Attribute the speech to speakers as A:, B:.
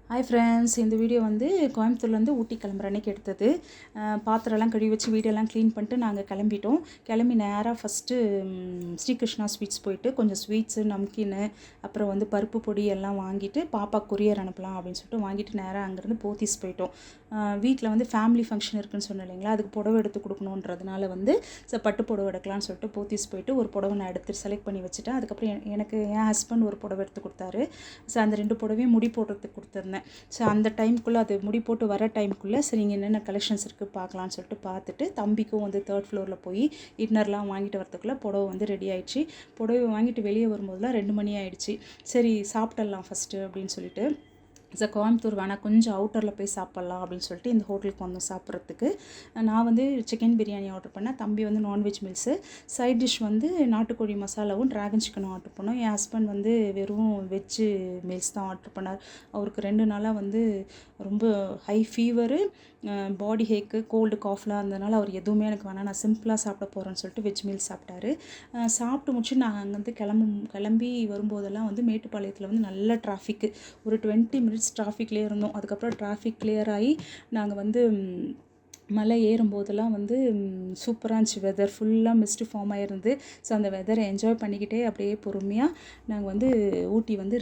A: Hi friends, இந்த video வந்து கோயம்புத்தூர்லேருந்து ஊட்டி கிளம்புற அன்றைக்கி எடுத்தது. பாத்திரம்லாம் கழுவி வச்சு வீடெல்லாம் க்ளீன் பண்ணிட்டு நாங்கள் கிளம்பிட்டோம். கிளம்பி நேராக ஃபஸ்ட்டு ஸ்ரீகிருஷ்ணா ஸ்வீட்ஸ் போயிட்டு கொஞ்சம் ஸ்வீட்ஸு, நம்கின்னு, அப்புறம் வந்து பருப்பு பொடி எல்லாம் வாங்கிட்டு பாப்பா கொரியர் அனுப்பலாம் அப்படின்னு சொல்லிட்டு வாங்கிட்டு நேராக அங்கேருந்து போத்தீஸ் போயிட்டோம். வீட்டில் வந்து ஃபேமிலி ஃபங்க்ஷன் இருக்குதுன்னு சொன்னேன் இல்லைங்களா, அதுக்கு புடவை எடுத்து கொடுக்கணுன்றதுனால வந்து பட்டு புடவை எடுக்கலாம்னு சொல்லிட்டு போத்தீஸ் போயிட்டு ஒரு புடவை நான் எடுத்து செலக்ட் பண்ணி வச்சுட்டேன். அதுக்கப்புறம் எனக்கு என் ஹஸ்பண்ட் ஒரு புடவை எடுத்து கொடுத்தாரு. அந்த 2 புடவையும் முடி போடுறதுக்கு கொடுத்துருந்தேன். ஸோ அந்த டைமுக்குள்ளே அது முடி போட்டு வர டைமுக்குள்ளே சரி இங்கே என்னென்ன கலெக்ஷன்ஸ் இருக்குது பார்க்கலான்னு சொல்லிட்டு பார்த்துட்டு தம்பிக்கும் வந்து 3rd ஃப்ளோரில் போய் இன்னர்லாம் வாங்கிட்டு வரதுக்குள்ளே புடவை வந்து ரெடி ஆகிடுச்சு. புடவை வாங்கிட்டு வெளியே வரும்போதெல்லாம் 2 மணி ஆகிடுச்சு. சரி சாப்பிட்றலாம் ஃபஸ்ட்டு அப்படின்னு சொல்லிட்டு கோயம்புத்தூர் வேணாம், கொஞ்சம் அவுட்டரில் போய் சாப்பிட்லாம் அப்படின்னு சொல்லிட்டு இந்த ஹோட்டலுக்கு வந்தோம் சாப்பிட்றதுக்கு. நான் வந்து சிக்கன் பிரியாணி ஆர்டர் பண்ணேன், தம்பி வந்து நான்வெஜ் மீல்ஸு, சைட் டிஷ் வந்து நாட்டுக்கோழி மசாலாவும் ட்ராகன் சிக்கனும் ஆர்டர் பண்ணோம். என் ஹஸ்பண்ட் வந்து வெறும் வெஜ்ஜு மீல்ஸ் தான் ஆர்டர் பண்ணார். அவருக்கு 2 நாளாக வந்து ரொம்ப ஹை ஃபீவரு, பாடி ஹேக்கு, கோல்டு, காஃப்லாம் இருந்ததுனால அவர் எதுவுமே எனக்கு வேணாம், நான் சிம்பிளாக சாப்பிட போகிறேன்னு சொல்லிட்டு வெஜ் மீல்ஸ் சாப்பிட்டாரு. சாப்பிட்டு முடிச்சு நாங்கள் அங்கேருந்து கிளம்பி வரும்போதெல்லாம் வந்து மேட்டுப்பாளையத்தில் வந்து நல்ல டிராஃபிக்கு. ஒரு 20 மினிட்ஸ் டிராஃபிக்லேயே இருந்தோம். அதுக்கப்புறம் டிராஃபிக் கிளியர் ஆகி நாங்கள் வந்து மலை ஏறும்போதெல்லாம் வந்து சூப்பராக இருந்துச்சு. வெதர் ஃபுல்லாக மிஸ்ட்டு ஃபார்ம் ஆகிருந்து. ஸோ அந்த வெதரை என்ஜாய் பண்ணிக்கிட்டே அப்படியே பொறுமையாக நாங்கள் வந்து ஊட்டி வந்து